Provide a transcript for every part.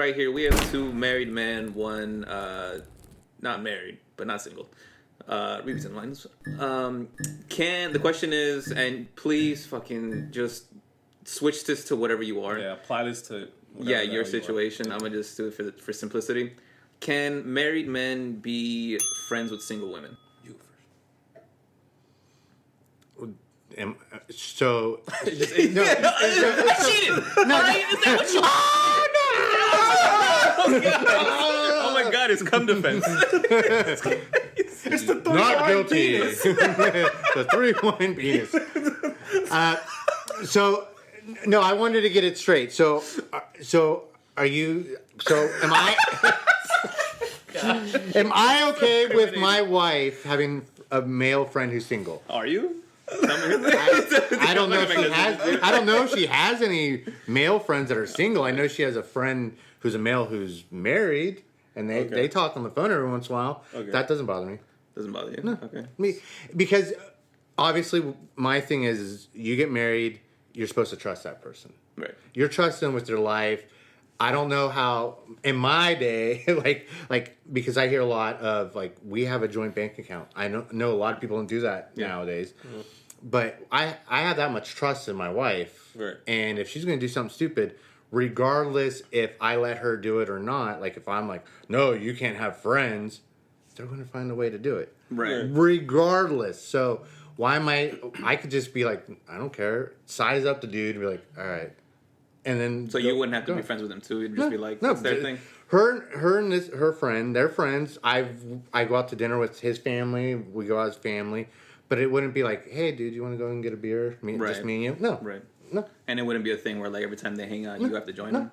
right here. We have two married men, one not married, but not single. Read between the lines. The question is, and please fucking just switch this to whatever you are. Yeah, apply this to your situation. I'm gonna just do it for simplicity. Can married men be friends with single women? You first. So I cheated. No, is that what you? Oh my god! It's cum defense. It's the not guilty. The 3-point penis. So no, I wanted to get it straight. So are you? So am I? Am I okay with my wife having a male friend who's single? Are you? I don't know if she has. I don't know if she has any male friends that are single. I know she has a friend who's a male who's married, and they talk on the phone every once in a while. Okay. That doesn't bother me. Doesn't bother you? No. Okay. Because obviously my thing is you get married, you're supposed to trust that person. Right. You're trusting them with their life. I don't know how in my day, like because I hear a lot of like we have a joint bank account. I know a lot of people don't do that nowadays. Mm-hmm. But I have that much trust in my wife. Right. And if she's going to do something stupid, regardless if I let her do it or not, like if I'm like, no, you can't have friends, they're going to find a way to do it. Right. Regardless. So why am I could just be like, I don't care. Size up the dude and be like, all right. And then so you wouldn't have to be friends with him too. You'd just be like, that's their thing. Her and her friend, they're friends. I go out to dinner with his family. We go out as family. But it wouldn't be like, hey, dude, you want to go and get a beer? Just me and you? No. Right. No. And it wouldn't be a thing where, like, every time they hang out, you have to join them?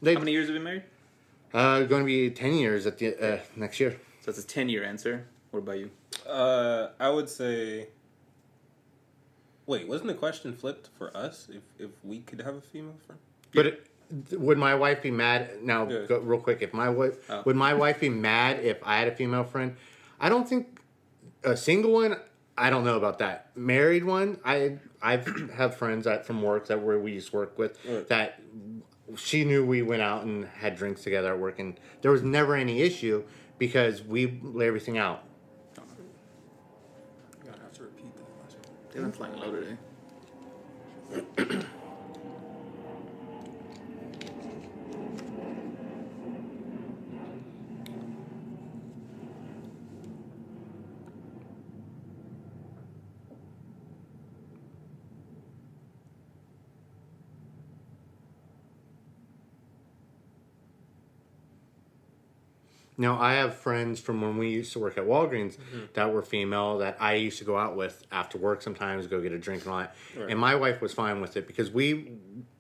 How many years have you been married? Going to be 10 years at the next year. So it's a 10-year answer. What about you? I would say... Wait, wasn't the question flipped for us if we could have a female friend? But would my wife be mad? Now, go real quick. Would my wife be mad if I had a female friend? I don't think a single one... I don't know about that. Married one, I've had friends from work that we used to work with that she knew we went out and had drinks together at work, and there was never any issue because we lay everything out. I'm gonna have to repeat that. They've been flying low today. Now, I have friends from when we used to work at Walgreens that were female that I used to go out with after work sometimes, go get a drink and all that. Right. And my wife was fine with it because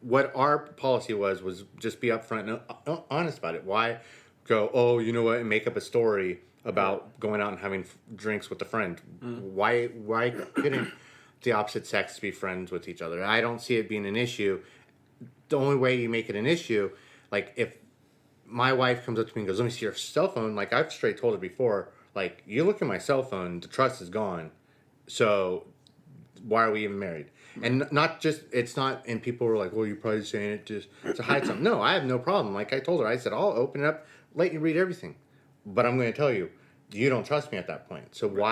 what our policy was just be upfront and honest about it. Why go, oh, you know what, and make up a story about going out and having drinks with a friend? Why couldn't the opposite sex be friends with each other? I don't see it being an issue. The only way you make it an issue, like if my wife comes up to me and goes, let me see your cell phone. Like, I've straight told her before, like, you look at my cell phone, the trust is gone. So, why are we even married? And not just, it's not, and people were like, well, you're probably saying it just to hide something. No, I have no problem. Like I told her, I said, I'll open it up, let you read everything. But I'm going to tell you, you don't trust me at that point. So, how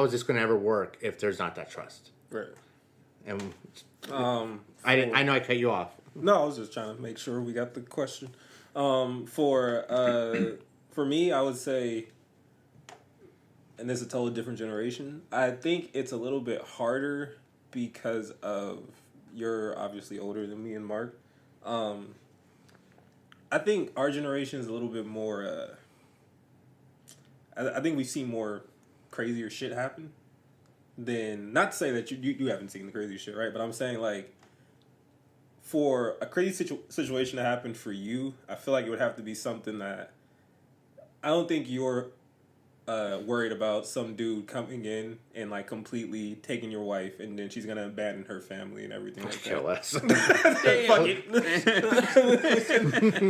is this going to ever work if there's not that trust? Right. And I know I cut you off. No, I was just trying to make sure we got the question. For me, I would say, and this is a totally different generation, I think it's a little bit harder because of, you're obviously older than me and Mark. I think our generation is a little bit more, I think we've seen more crazier shit happen than, not to say that you haven't seen the crazy shit, right? But I'm saying, like, for a crazy situation to happen for you, I feel like it would have to be something that I don't think you're worried about some dude coming in and like completely taking your wife and then she's gonna abandon her family and everything like Kill that. us. Fuck it.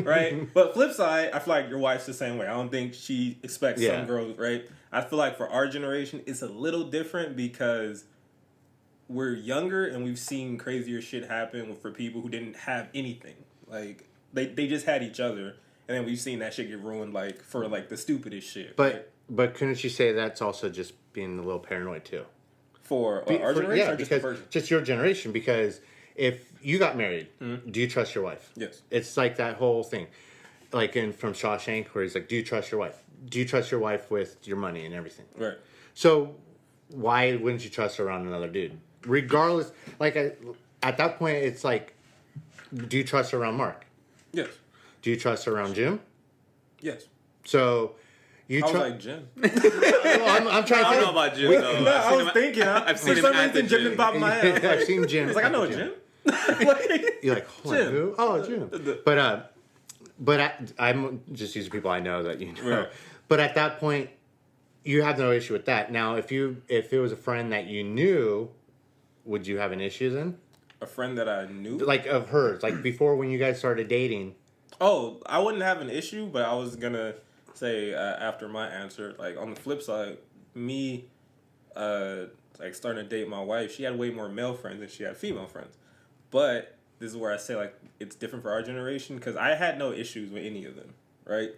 Right? But flip side, I feel like your wife's the same way. I don't think she expects some girls, right? I feel like for our generation, it's a little different because we're younger and we've seen crazier shit happen for people who didn't have anything. Like, they just had each other, and then we've seen that shit get ruined like for like the stupidest shit. But couldn't you say that's also just being a little paranoid too? For our generation, yeah, or just your generation. Because if you got married, do you trust your wife? Yes. It's like that whole thing, like from Shawshank, where he's like, "Do you trust your wife? Do you trust your wife with your money and everything?" Right. So why wouldn't you trust her around another dude? Regardless, like at that point, it's like, do you trust her around Mark? Yes. Do you trust her around Jim? Yes. So you I was like Jim. well, I'm trying to. I don't know about Jim. Though. No, I was thinking. I've seen for him some at the reason, Jim gym. didn't pop in my head. I've seen Jim. It's like I know Jim. You're like, hold on, who? Oh, Jim. But I'm just using people I know that you know. Right. But at that point, you have no issue with that. Now, if it was a friend that you knew, would you have an issue then? A friend that I knew, Like of hers, like before when you guys started dating. Oh, I wouldn't have an issue, but I was gonna say after my answer, like on the flip side, me, like starting to date my wife, she had way more male friends than she had female friends. But this is where I say like it's different for our generation because I had no issues with any of them, right?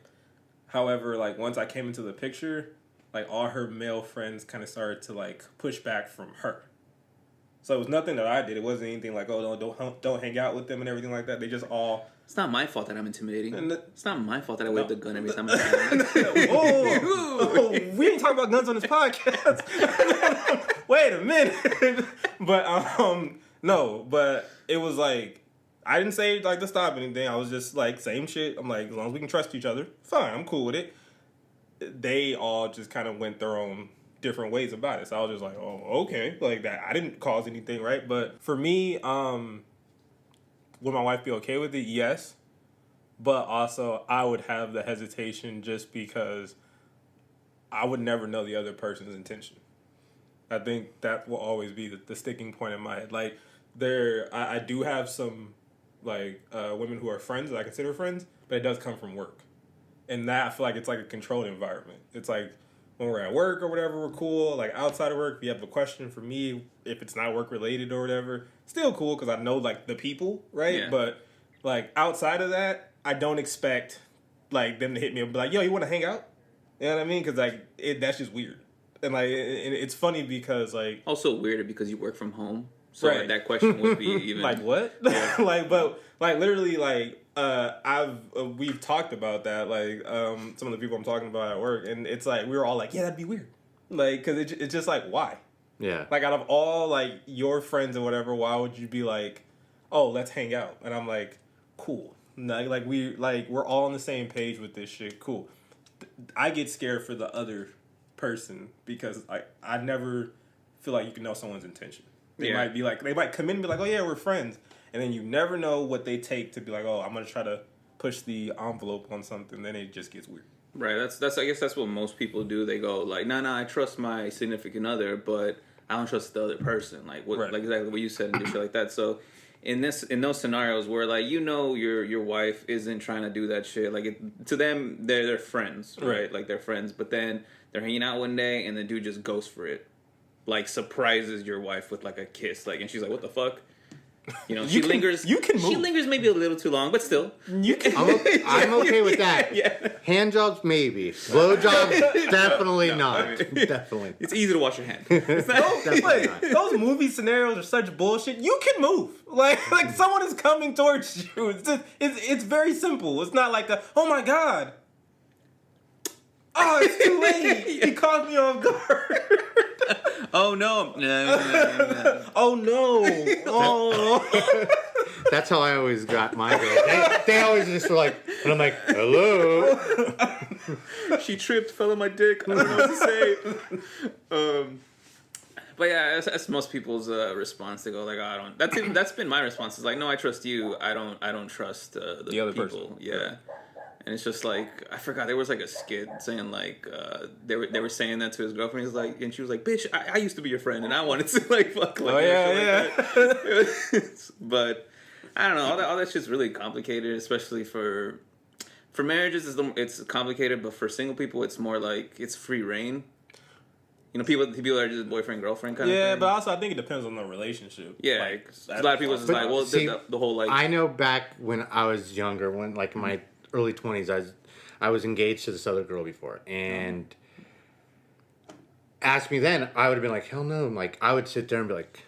However, like once I came into the picture, like all her male friends kind of started to like push back from her. So it was nothing that I did. It wasn't anything like, oh, don't hang out with them and everything like that. They just all. It's not my fault that I'm intimidating. It's not my fault that I wave the gun every time. Whoa, we ain't talking about guns on this podcast. Wait a minute. But no, but it was like I didn't say like to stop anything. I was just like same shit. I'm like as long as we can trust each other, fine. I'm cool with it. They all just kind of went their own different ways about it. So I was just like, oh, okay. Like that. I didn't cause anything, right? But for me, would my wife be okay with it? Yes. But also I would have the hesitation just because I would never know the other person's intention. I think that will always be the sticking point in my head. Like I do have some like women who are friends that I consider friends, but it does come from work. And that I feel like it's like a controlled environment. It's like when we're at work or whatever, we're cool. Like outside of work, if you have a question for me, if it's not work related or whatever, still cool because I know like the people, right? Yeah. But like outside of that, I don't expect like them to hit me and be like, "Yo, you want to hang out?" You know what I mean? Because like that's just weird. And like it's funny because like also weirder because you work from home, so Right. like, that question would be even like what? Yeah. Like but like literally like we've talked about that like some of the people I'm talking about at work, and it's like we were all like, yeah, that'd be weird, like because it's just like why? Yeah. Like out of all like your friends and whatever, why would you be like, oh, let's hang out? And I'm like, cool. Like we're all on the same page with this shit. Cool. I get scared for the other person because I never feel like you can know someone's intention. They might be like, they might come in and be like, oh yeah, we're friends. And then you never know what they take to be like, oh, I'm going to try to push the envelope on something. Then it just gets weird. Right. That's I guess that's what most people do. They go like, no, I trust my significant other, but I don't trust the other person. Like what, Right. like exactly what you said and shit like that. So in those scenarios where like your wife isn't trying to do that shit, like to them they're friends, right? Like they're friends, but then they're hanging out one day and the dude just goes for it, like surprises your wife with like a kiss, like, and she's like, what the fuck? You know, she lingers. You can move. She lingers maybe a little too long, but still. You can. I'm okay with that. Yeah. Hand jobs, maybe. Blow jobs, definitely not. Definitely. It's easy to wash your hand. Definitely not. Those movie scenarios are such bullshit. You can move. Like someone is coming towards you. It's very simple. It's not like oh my god. Oh, it's too late. He caught me off guard. Oh no. No. Oh no. Oh. That's how I always got my girls. They always just were like, and I'm like, hello. She tripped, fell on my dick. I don't know what to say. But yeah, that's most people's response. They go like, oh, I don't. That's been my response. Is like, no, I trust you. I don't trust the other people. person. Yeah. And it's just like, I forgot, there was like a skit saying like, they were saying that to his girlfriend. He's like, and she was like, bitch, I used to be your friend and I wanted to like fuck like yeah. But I don't know, all that shit's really complicated, especially for marriages it's complicated, but for single people it's more like it's free reign. You know, people are just boyfriend girlfriend kind of thing. Yeah, but also I think it depends on the relationship. Yeah, Like, a lot of people just like, well, see, the whole like. I know back when I was younger, when like in my early 20s, I was engaged to this other girl before, and asked me then, I would have been like, hell no. Like I would sit there and be like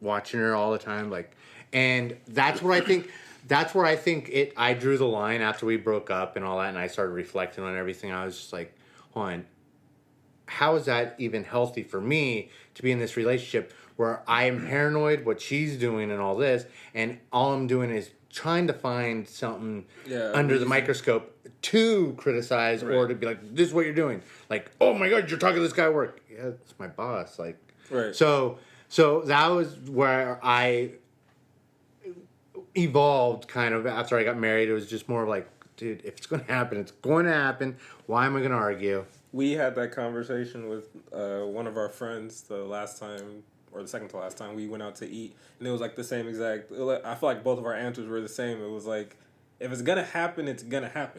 watching her all the time, like, and that's where I think. That's where I think I drew the line after we broke up and all that, and I started reflecting on everything. I was just like, hold on, how is that even healthy for me to be in this relationship where I am paranoid what she's doing and all this, and all I'm doing is trying to find something under the microscope to criticize or to be like, this is what you're doing. Like, oh my God, you're talking to this guy at work. Yeah, it's my boss. Like, right. So that was where I evolved kind of after I got married. It was just more like, dude, if it's going to happen, it's going to happen. Why am I going to argue? We had that conversation with one of our friends the last time, or the second to last time we went out to eat, and it was like the same exact. I feel like both of our answers were the same. It was like, if it's gonna happen, it's gonna happen.